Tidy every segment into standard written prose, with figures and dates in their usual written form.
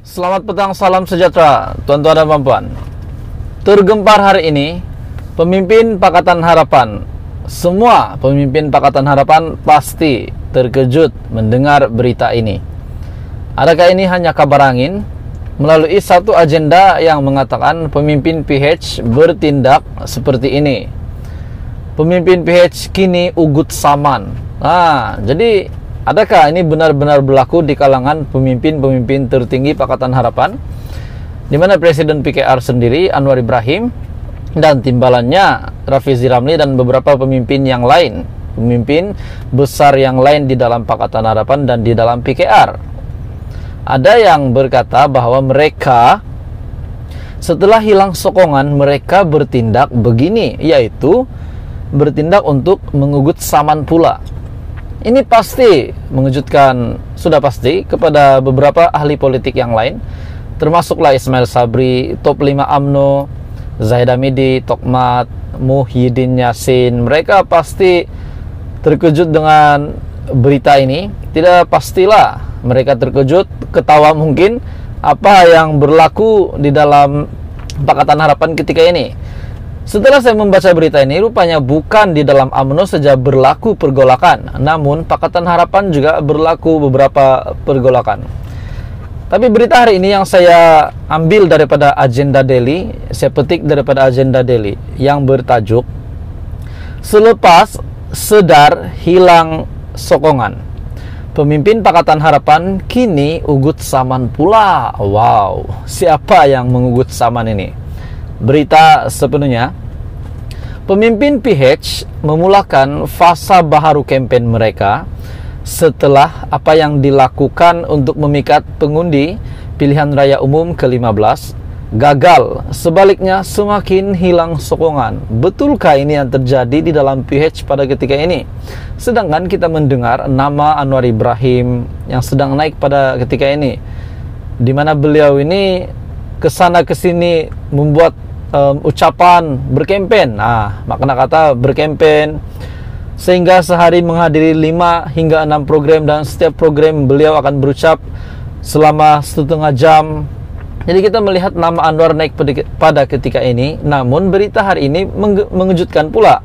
Selamat petang, salam sejahtera, tuan-tuan dan puan-puan. Tergempar hari ini, pemimpin Pakatan Harapan. Semua pemimpin Pakatan Harapan pasti terkejut mendengar berita ini. Adakah ini hanya kabar angin? Melalui satu agenda yang mengatakan pemimpin PH bertindak seperti ini. Pemimpin PH kini ugut saman. Jadi adakah ini benar-benar berlaku di kalangan pemimpin-pemimpin tertinggi Pakatan Harapan, di mana Presiden PKR sendiri, Anwar Ibrahim, dan timbalannya Rafizi Ramli dan beberapa pemimpin yang lain, pemimpin besar yang lain di dalam Pakatan Harapan dan di dalam PKR. Ada yang berkata bahwa mereka setelah hilang sokongan, mereka bertindak begini, yaitu bertindak untuk mengugut saman pula. Ini pasti mengejutkan, sudah pasti, kepada beberapa ahli politik yang lain, termasuklah Ismail Sabri, top 5 UMNO, Zahid Hamidi, Tokmat, Muhyiddin Yassin. Mereka pasti terkejut dengan berita ini. Tidak pastilah mereka terkejut, ketawa mungkin, apa yang berlaku di dalam Pakatan Harapan ketika ini. Setelah saya membaca berita ini, rupanya bukan di dalam UMNO saja berlaku pergolakan, namun Pakatan Harapan juga berlaku beberapa pergolakan. Tapi berita hari ini yang saya ambil daripada agenda daily, saya petik daripada agenda daily yang bertajuk "Selepas Sedar Hilang Sokongan, pemimpin Pakatan Harapan kini ugut saman pula." Wow, siapa yang mengugut saman ini? Berita sepenuhnya, pemimpin PH memulakan fasa baharu kempen mereka setelah apa yang dilakukan untuk memikat pengundi pilihan raya umum ke-15 gagal. Sebaliknya semakin hilang sokongan. Betulkah ini yang terjadi di dalam PH pada ketika ini? Sedangkan kita mendengar nama Anwar Ibrahim yang sedang naik pada ketika ini, di mana beliau ini kesana kesini membuat ucapan berkempen. Makna kata berkempen, sehingga sehari menghadiri 5 hingga 6 program, dan setiap program beliau akan berucap selama setengah jam. Jadi kita melihat nama Anwar naik pada ketika ini. Namun berita hari ini mengejutkan pula.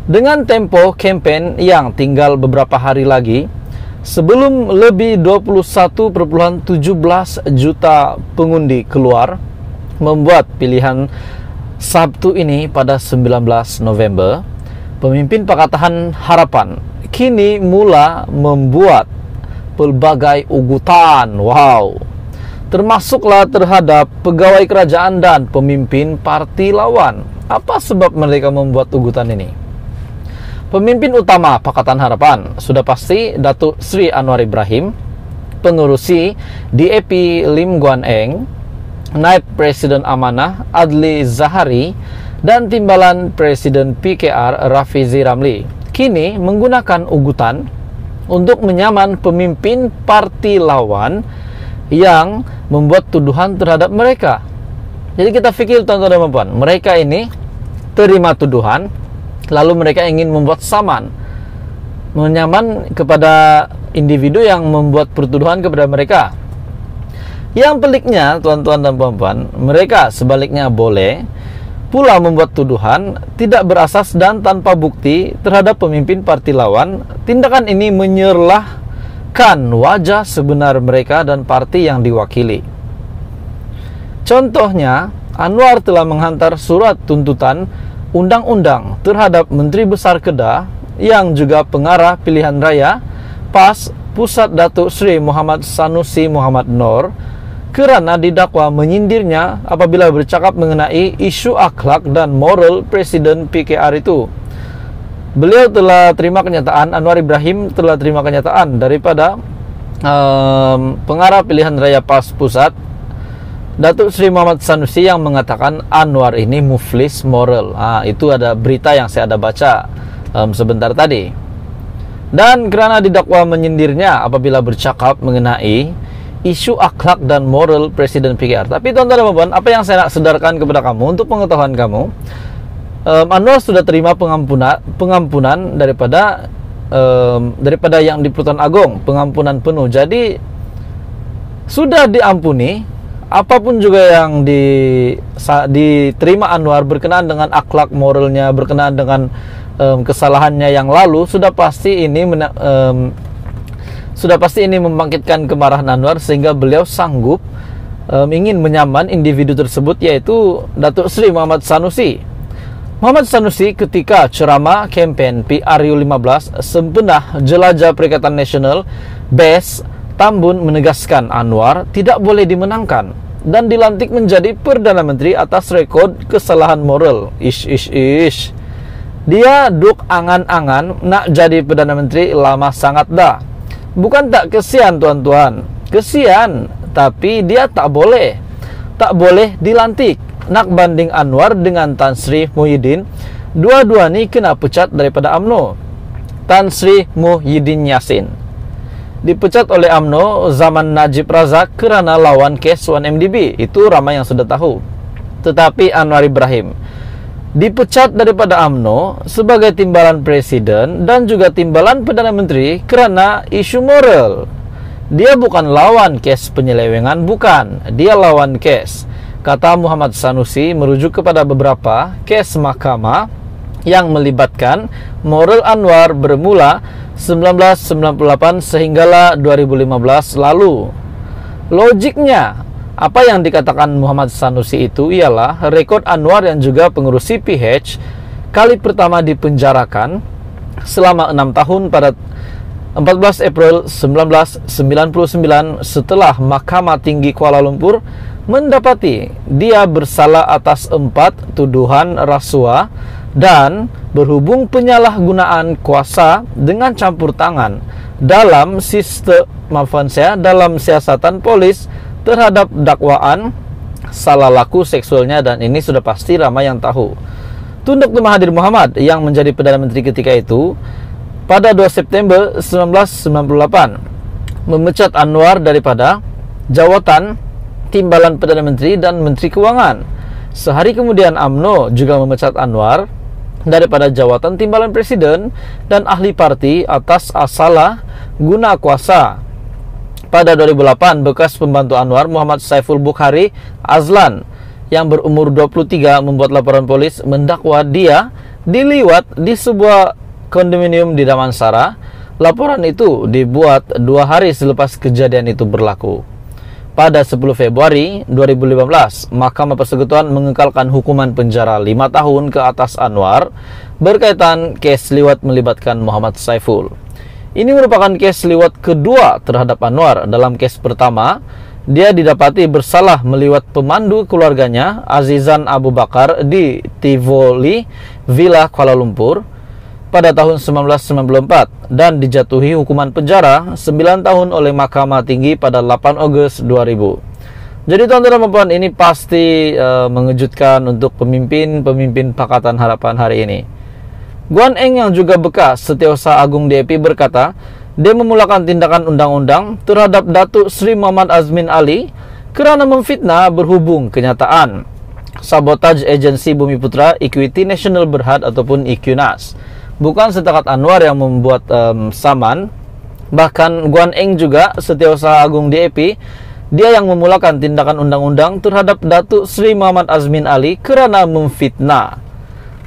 Dengan tempo kempen yang tinggal beberapa hari lagi sebelum lebih 21,17 juta pengundi keluar membuat pilihan Sabtu ini pada 19 November, pemimpin Pakatan Harapan kini mula membuat pelbagai ugutan. Wow, termasuklah terhadap pegawai kerajaan dan pemimpin parti lawan. Apa sebab mereka membuat ugutan ini? Pemimpin utama Pakatan Harapan sudah pasti Datuk Sri Anwar Ibrahim, pengurusi DAP Lim Guan Eng, Naib Presiden Amanah Adli Zahari, dan timbalan Presiden PKR Rafizi Ramli kini menggunakan ugutan untuk menyaman pemimpin parti lawan yang membuat tuduhan terhadap mereka. Jadi kita fikir, tuan-tuan dan puan, mereka ini terima tuduhan, lalu mereka ingin membuat saman, menyaman kepada individu yang membuat pertuduhan kepada mereka. Yang peliknya, tuan-tuan dan puan-puan, mereka sebaliknya boleh pula membuat tuduhan tidak berasas dan tanpa bukti terhadap pemimpin parti lawan. Tindakan ini menyerlahkan wajah sebenar mereka dan parti yang diwakili. Contohnya, Anwar telah menghantar surat tuntutan undang-undang terhadap Menteri Besar Kedah yang juga pengarah pilihan raya PAS Pusat, Datuk Sri Muhammad Sanusi Muhammad Noor, kerana didakwa menyindirnya apabila bercakap mengenai isu akhlak dan moral Presiden PKR itu. Beliau telah terima kenyataan, Anwar Ibrahim telah terima kenyataan daripada pengarah pilihan raya PAS Pusat, Datuk Sri Muhammad Sanusi, yang mengatakan Anwar ini muflis moral. Itu ada berita yang saya ada baca sebentar tadi. Dan kerana didakwa menyindirnya apabila bercakap mengenai isu akhlak dan moral Presiden PKR. Tapi tuan-tuan dan puan, apa yang saya nak sedarkan kepada kamu untuk pengetahuan kamu, Anwar sudah terima pengampunan daripada yang di Pertuan Agong, pengampunan penuh. Jadi sudah diampuni. Apapun juga yang diterima Anwar berkenaan dengan akhlak moralnya, berkenaan dengan kesalahannya yang lalu, sudah pasti ini membangkitkan kemarahan Anwar, sehingga beliau sanggup ingin menyaman individu tersebut, yaitu Datuk Seri Muhammad Sanusi. Muhammad Sanusi ketika ceramah kempen PRU15 Sempenah Jelajah Perikatan Nasional BES Tambun menegaskan Anwar tidak boleh dimenangkan dan dilantik menjadi Perdana Menteri atas rekod kesalahan moral. Ish. Dia duk angan-angan nak jadi Perdana Menteri lama sangat dah. Bukan tak kesian tuan-tuan, kesian, tapi dia tak boleh dilantik. Nak banding Anwar dengan Tan Sri Muhyiddin, dua-dua ni kena pecat daripada UMNO. Tan Sri Muhyiddin Yassin dipecat oleh UMNO zaman Najib Razak kerana lawan kes 1MDB. Itu ramai yang sudah tahu. Tetapi Anwar Ibrahim dipecat daripada UMNO sebagai timbalan presiden dan juga timbalan Perdana Menteri kerana isu moral. Dia bukan lawan kes penyelewengan, bukan. Dia lawan kes, kata Muhammad Sanusi merujuk kepada beberapa kes mahkamah yang melibatkan moral Anwar bermula 1998 sehinggalah 2015 lalu. Logiknya, apa yang dikatakan Muhammad Sanusi itu ialah rekod Anwar yang juga pengurus CPH kali pertama dipenjarakan selama 6 tahun pada 14 April 1999 setelah Mahkamah Tinggi Kuala Lumpur mendapati dia bersalah atas 4 tuduhan rasuah dan berhubung penyalahgunaan kuasa dengan campur tangan dalam dalam siasatan polis terhadap dakwaan salah laku seksualnya, dan ini sudah pasti ramai yang tahu. Tun Dr. Mahathir Mohamad yang menjadi Perdana Menteri ketika itu pada 2 September 1998 memecat Anwar daripada jawatan timbalan Perdana Menteri dan Menteri Kewangan. Sehari kemudian UMNO juga memecat Anwar daripada jawatan timbalan presiden dan ahli parti atas salah guna kuasa. Pada 2008, bekas pembantu Anwar Muhammad Saiful Bukhari Azlan yang berumur 23 membuat laporan polis mendakwa dia diliwat di sebuah kondominium di Damansara. Laporan itu dibuat 2 hari selepas kejadian itu berlaku. Pada 10 Februari 2015, Mahkamah Persekutuan mengekalkan hukuman penjara 5 tahun ke atas Anwar berkaitan kes liwat melibatkan Muhammad Saiful. Ini merupakan kes liwat kedua terhadap Anwar. Dalam kes pertama, dia didapati bersalah meliwat pemandu keluarganya Azizan Abu Bakar di Tivoli Villa Kuala Lumpur pada tahun 1994 dan dijatuhi hukuman penjara 9 tahun oleh Mahkamah Tinggi pada 8 Ogos 2000. Jadi tuan-tuan dan puan, ini pasti mengejutkan untuk pemimpin Pakatan Harapan hari ini. Guan Eng yang juga bekas Setiausaha Agung DAP berkata, dia memulakan tindakan undang-undang terhadap Datuk Seri Muhammad Azmin Ali kerana memfitnah berhubung kenyataan sabotaj agensi Bumi Putra Equity National Berhad ataupun EQNAS. Bukan setakat Anwar yang membuat saman, bahkan Guan Eng juga Setiausaha Agung DAP, dia yang memulakan tindakan undang-undang terhadap Datuk Seri Muhammad Azmin Ali kerana memfitnah.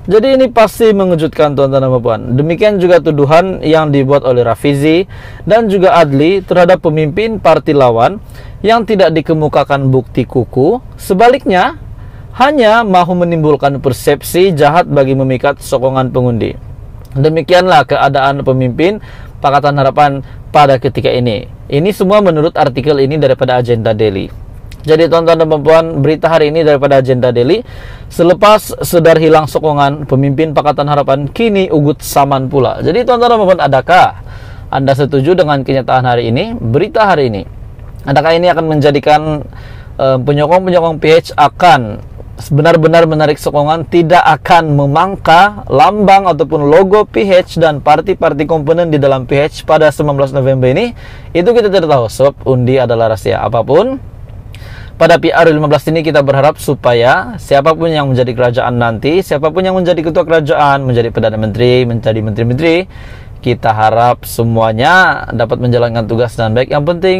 Jadi ini pasti mengejutkan tuan-tuan dan puan. Demikian juga tuduhan yang dibuat oleh Rafizi dan juga Adli terhadap pemimpin parti lawan yang tidak dikemukakan bukti kukuh. Sebaliknya, hanya mahu menimbulkan persepsi jahat bagi memikat sokongan pengundi. Demikianlah keadaan pemimpin Pakatan Harapan pada ketika ini. Ini semua menurut artikel ini daripada Agenda Daily. Jadi tuan-tuan dan puan, berita hari ini daripada Agenda Daily. Selepas sedar hilang sokongan pemimpin Pakatan Harapan, kini ugut saman pula. Jadi tuan-tuan dan puan, adakah Anda setuju dengan kenyataan hari ini, berita hari ini? Adakah ini akan menjadikan penyokong-penyokong PH akan benar-benar menarik sokongan, tidak akan memangka lambang ataupun logo PH dan parti-parti komponen di dalam PH pada 19 November ini? Itu kita tidak tahu, sebab undi adalah rahasia. Apapun, pada PR15 ini kita berharap supaya siapapun yang menjadi kerajaan nanti, siapapun yang menjadi ketua kerajaan, menjadi Perdana Menteri, menjadi menteri-menteri, kita harap semuanya dapat menjalankan tugas dengan baik. Yang penting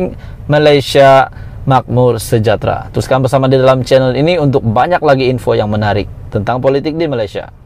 Malaysia makmur, sejahtera. Teruskan bersama di dalam channel ini untuk banyak lagi info yang menarik tentang politik di Malaysia.